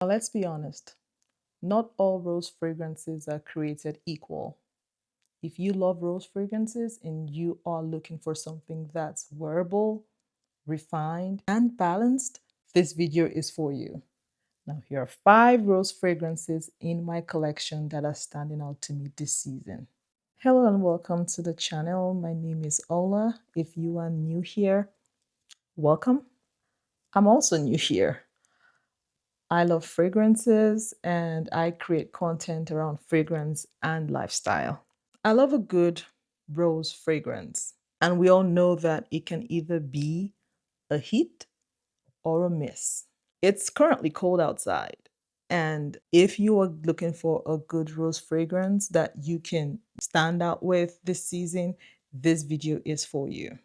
Now, let's be honest, not all rose fragrances are created equal. If you love rose fragrances and you are looking for something that's wearable, refined, and balanced, this video is for you. Now, here are 5 rose fragrances in my collection that are standing out to me this season. Hello and welcome to the channel. My name is Ola. If you are new here, welcome. I'm also new here. I love fragrances and I create content around fragrance and lifestyle. I love a good rose fragrance, and we all know that it can either be a hit or a miss. It's currently cold outside, and if you are looking for a good rose fragrance that you can stand out with this season, this video is for you.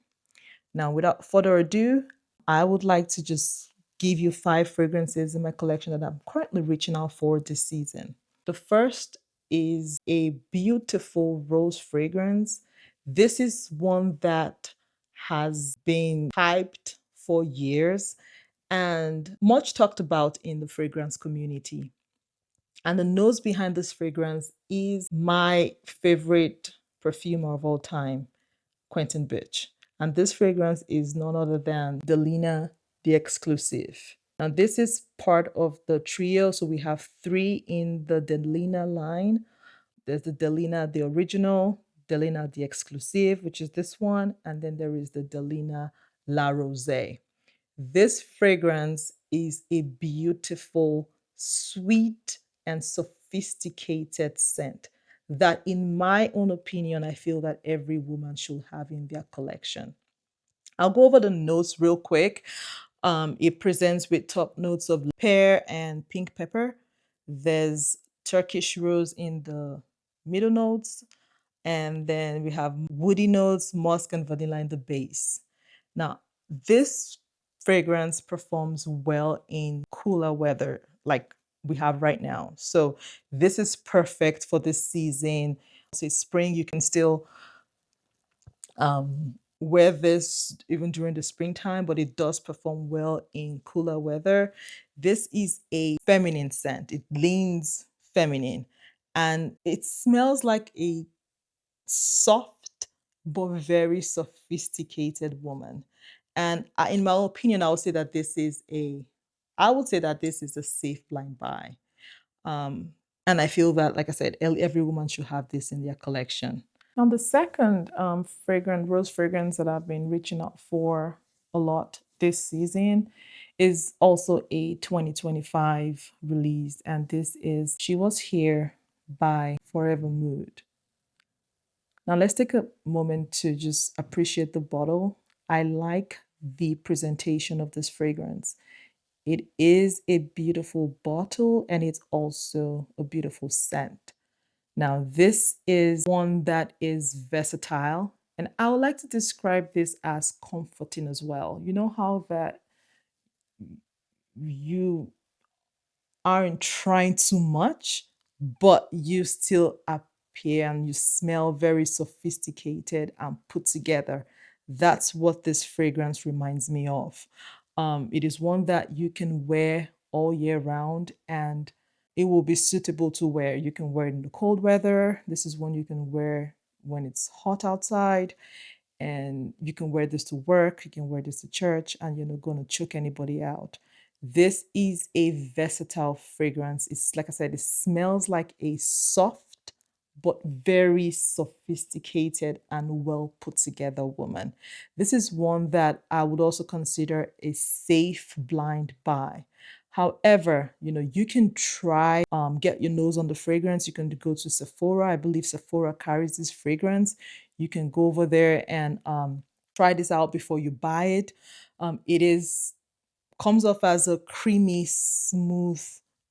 Now, without further ado, I would like to just give you 5 fragrances in my collection that I'm currently reaching out for this season. The first is a beautiful rose fragrance. This is one that has been hyped for years and much talked about in the fragrance community. And the nose behind this fragrance is my favorite perfumer of all time, Quentin Bitch. And this fragrance is none other than Delina, the Exclusive. Now, this is part of the trio. So we have 3 in the Delina line. There's the Delina, the original, Delina, the Exclusive, which is this one. And then there is the Delina La Rosée. This fragrance is a beautiful, sweet, and sophisticated scent that, in my own opinion, I feel that every woman should have in their collection. I'll go over the notes real quick. It presents with top notes of pear and pink pepper. There's Turkish rose in the middle notes, and then we have woody notes, musk, and vanilla in the base. Now, this fragrance performs well in cooler weather like we have right now. So this is perfect for this season. Say spring, you can still wear this even during the springtime, but it does perform well in cooler weather. This is a feminine scent. It leans feminine and it smells like a soft but very sophisticated woman. And in my opinion, I would say that this is a safe blind buy. Um, and I feel that, like I said, every woman should have this in their collection. Now, the second rose fragrance that I've been reaching out for a lot this season is also a 2025 release, and this is She Was Here by Forever Mood. Now, let's take a moment to just appreciate the bottle. I like the presentation of this fragrance. It is a beautiful bottle and it's also a beautiful scent. Now, this is one that is versatile, and I would like to describe this as comforting as well. You know how that you aren't trying too much, but you still appear and you smell very sophisticated and put together. That's what this fragrance reminds me of. It is one that you can wear all year round and it will be suitable to wear. You can wear it in the cold weather. This is one you can wear when it's hot outside, and you can wear this to work, you can wear this to church, and you're not going to choke anybody out. This is a versatile fragrance. It's like I said, it smells like a soft but very sophisticated and well put together woman. This is one that I would also consider a safe blind buy. However, you can try get your nose on the fragrance. You can go to Sephora. I believe Sephora carries this fragrance. You can go over there and try this out before you buy it. It is comes off as a creamy, smooth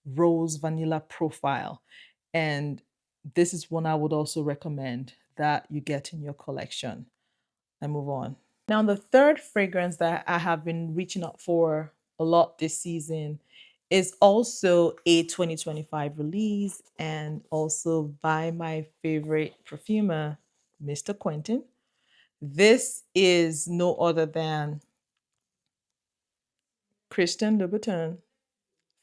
rose vanilla profile. And this is one I would also recommend that you get in your collection. I move on. Now, the third fragrance that I have been reaching out for a lot this season is also a 2025 release and also by my favorite perfumer, Mr. Quentin. This is no other than Christian Louboutin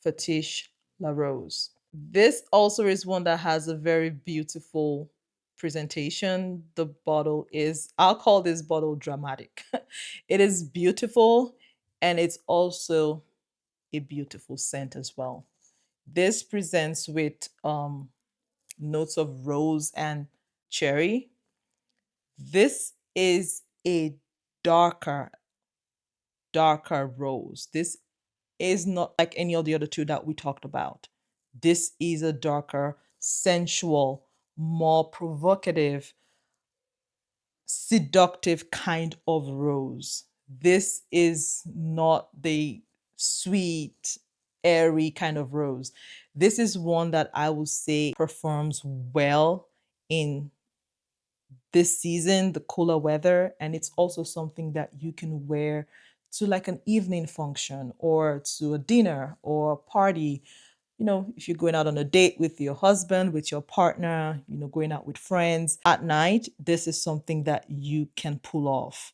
Fetiche La Rose. This also is one that has a very beautiful presentation. The bottle is, I'll call this bottle dramatic. It is beautiful and it's also a beautiful scent as well. This presents with notes of rose and cherry. This is a darker, darker rose. This is not like any of the other two that we talked about. This is a darker, sensual, more provocative, seductive kind of rose. This is not the sweet, airy kind of rose. This is one that I will say performs well in this season, the cooler weather, and it's also something that you can wear to like an evening function or to a dinner or a party. You know, if you're going out on a date with your husband, with your partner, you know, going out with friends at night, this is something that you can pull off.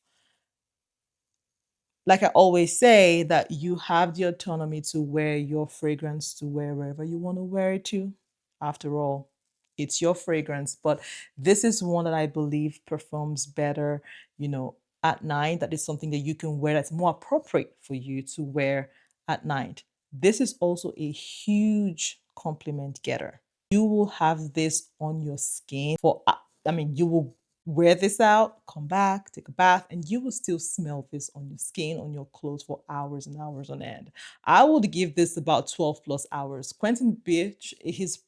Like I always say, that you have the autonomy to wear your fragrance to wear wherever you want to wear it to. After all, it's your fragrance, but this is one that I believe performs better, you know, at night. That is something that you can wear that's more appropriate for you to wear at night. This is also a huge compliment getter. You will have this on your skin for, I mean, you will wear this out, come back, take a bath, and you will still smell this on your skin, on your clothes for hours and hours on end. I would give this about 12 plus hours. Quentin Beach, his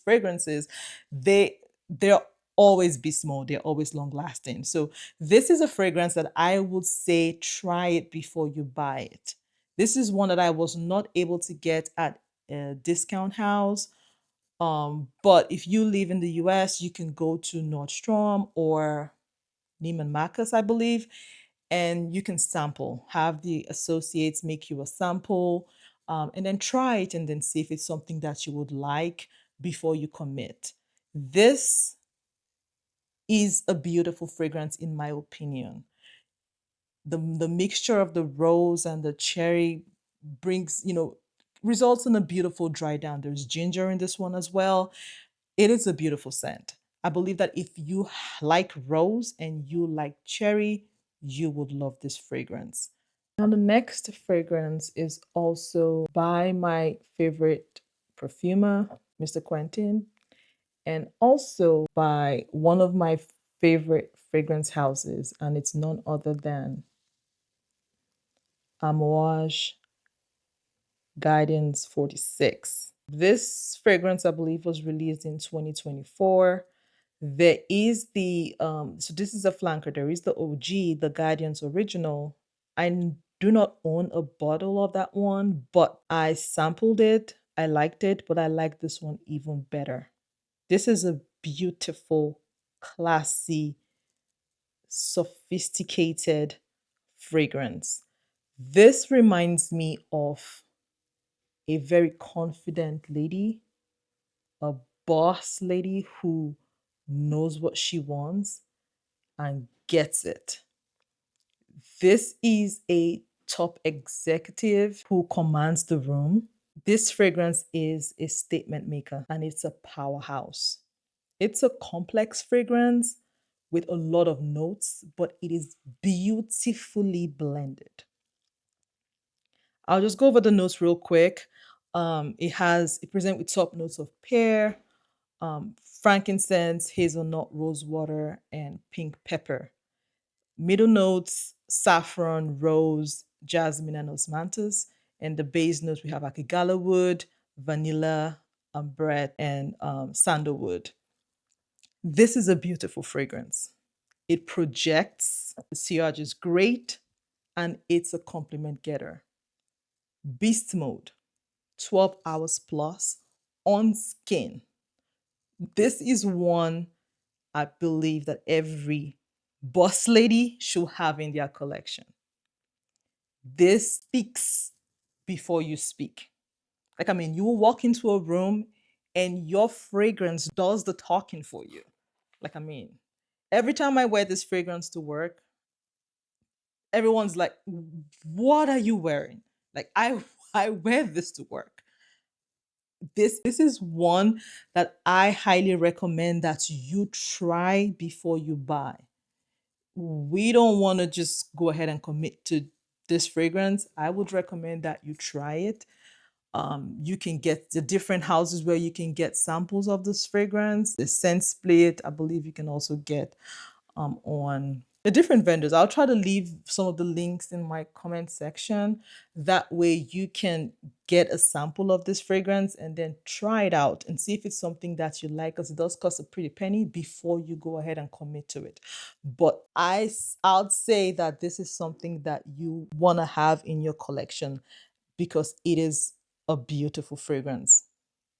fragrances, they're always be small, they're always long lasting. So this is a fragrance that I would say try it before you buy it. This is one that I was not able to get at a discount house. But if you live in the US, you can go to Nordstrom or Neiman Marcus, I believe, and you can sample. Have the associates make you a sample, and then try it and then see if it's something that you would like before you commit. This is a beautiful fragrance, in my opinion. The mixture of the rose and the cherry brings, you know, results in a beautiful dry down. There's ginger in this one as well. It is a beautiful scent. I believe that if you like rose and you like cherry, you would love this fragrance. Now, the next fragrance is also by my favorite perfumer, Mr. Quentin, and also by one of my favorite fragrance houses, and it's none other than Amouage Guidance 46. This fragrance, I believe, was released in 2024. There is the so this is a flanker. There is the OG, the Guardians original. Do not own a bottle of that one, but I sampled it. I liked it, but I like this one even better. This is a beautiful, classy, sophisticated fragrance. This reminds me of a very confident lady, a boss lady who knows what she wants and gets it. This is a top executive who commands the room. This fragrance is a statement maker and it's a powerhouse. It's a complex fragrance with a lot of notes, but it is beautifully blended. I'll just go over the notes real quick. It presents with top notes of pear, frankincense, hazelnut, rosewater, and pink pepper. Middle notes, saffron, rose, jasmine, and osmanthus. And the base notes, we have akigala wood, vanilla, ambre, and sandalwood. This is a beautiful fragrance. It projects, the sillage is great, and it's a compliment getter. Beast mode, 12 hours plus on skin. This is one I believe that every boss lady should have in their collection. This speaks before you speak. Like, I mean, you will walk into a room and your fragrance does the talking for you. Like, I mean, every time I wear this fragrance to work, everyone's like, "What are you wearing?" Like, I I wear this to work. This is one that I highly recommend that you try before you buy. We don't want to just go ahead and commit to this fragrance. I would recommend that you try it. You can get the different houses where you can get samples of this fragrance. The scent split, I believe you can also get on the different vendors. I'll try to leave some of the links in my comment section. That way you can get a sample of this fragrance and then try it out and see if it's something that you like, because it does cost a pretty penny before you go ahead and commit to it. But I'd say that this is something that you want to have in your collection because it is a beautiful fragrance.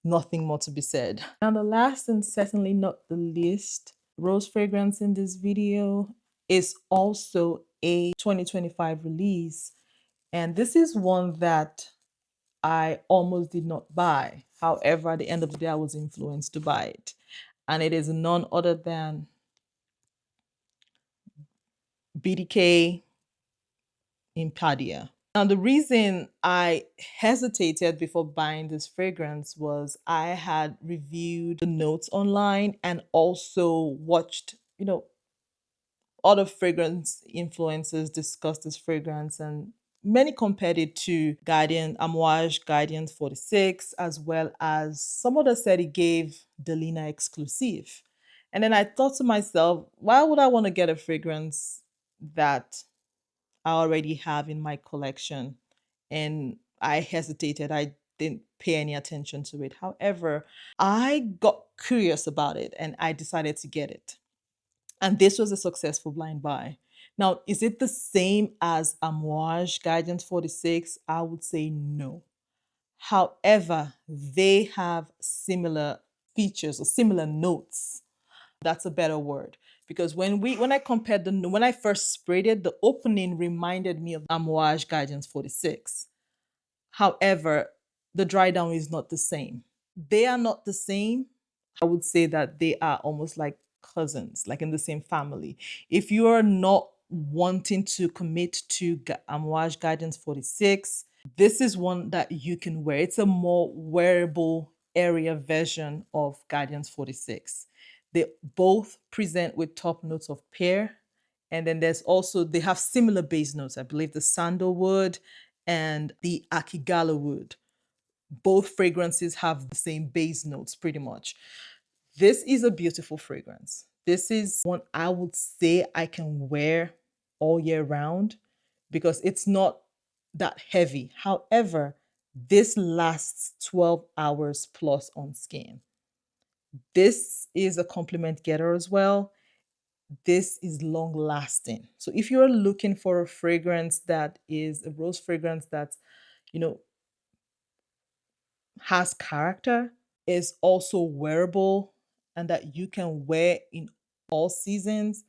Nothing more to be said. Now, the last and certainly not the least rose fragrance in this video is also a 2025 release. And this is one that I almost did not buy. However, at the end of the day, I was influenced to buy it. And it is none other than BDK Impadia. Now, the reason I hesitated before buying this fragrance was I had reviewed the notes online and also watched, other fragrance influencers discuss this fragrance, and many compared it to Amouage Guidance 46, as well as some others said it gave Delina Exclusif. And then I thought to myself, why would I want to get a fragrance that I already have in my collection? And I hesitated. I didn't pay any attention to it. However, I got curious about it and I decided to get it. And this was a successful blind buy. Now, is it the same as Amouage Guidance 46? I would say no. However, they have similar features or similar notes. That's a better word. Because when I compared when I first sprayed it, the opening reminded me of Amouage Guidance 46. However, the dry down is not the same. They are not the same. I would say that they are almost like cousins, like in the same family. If you are not wanting to commit to Amouage Guidance 46, this is one that you can wear. It's a more wearable area version of Guidance 46. They both present with top notes of pear. And then they have similar base notes. I believe the sandalwood and the akigala wood. Both fragrances have the same base notes pretty much. This is a beautiful fragrance. This is one I would say I can wear all year round because it's not that heavy. However, this lasts 12 hours plus on skin. This is a compliment getter as well. This is long lasting. So if you're looking for a fragrance that is a rose fragrance that, you know, has character, is also wearable, and that you can wear in all seasons,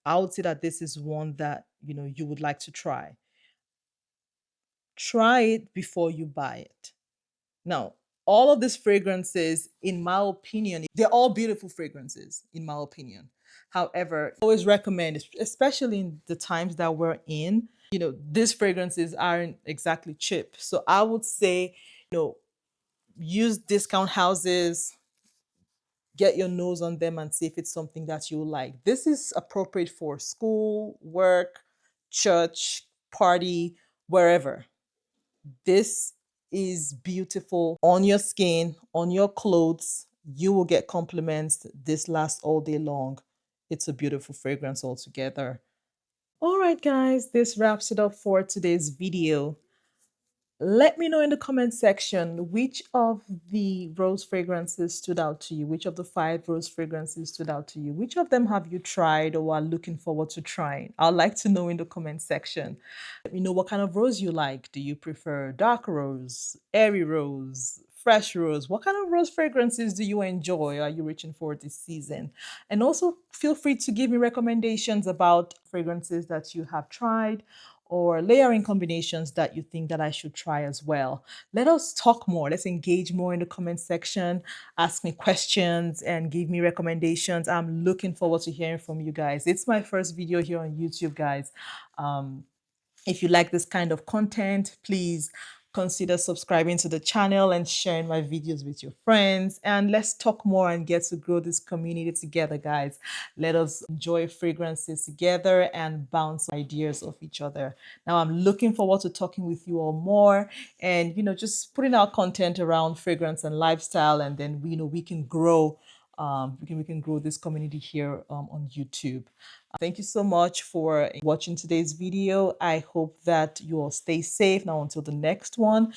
I would say that this is one that you would like to try. Try it before you buy it. Now, all of these fragrances, in my opinion, they're all beautiful fragrances, in my opinion. However, I always recommend, especially in the times that we're in, these fragrances aren't exactly cheap. So I would say, use discount houses, get your nose on them and see if it's something that you like. This is appropriate for school, work, church, party, wherever. This is beautiful on your skin, on your clothes. You will get compliments. This lasts all day long. It's a beautiful fragrance altogether. All right, guys, this wraps it up for today's video. Let me know in the comment section which of the rose fragrances stood out to you. Which of the 5 rose fragrances stood out to you? Which of them have you tried or are looking forward to trying? I'd like to know in the comment section. Let me know what kind of rose you like. Do you prefer dark rose, airy rose, fresh rose? What kind of rose fragrances do you enjoy? Are you reaching for this season? And also feel free to give me recommendations about fragrances that you have tried or layering combinations that you think that I should try as well. Let us talk more. Let's engage more in the comment section. Ask me questions and give me recommendations. I'm looking forward to hearing from you guys. It's my first video here on YouTube, guys. If you like this kind of content, please consider subscribing to the channel and sharing my videos with your friends. And let's talk more and get to grow this community together, guys. Let us enjoy fragrances together and bounce ideas off each other. Now, I'm looking forward to talking with you all more and, just putting out content around fragrance and lifestyle. And then, we can grow. We can grow this community here on YouTube. Thank you so much for watching today's video. I hope that you all stay safe now until the next one.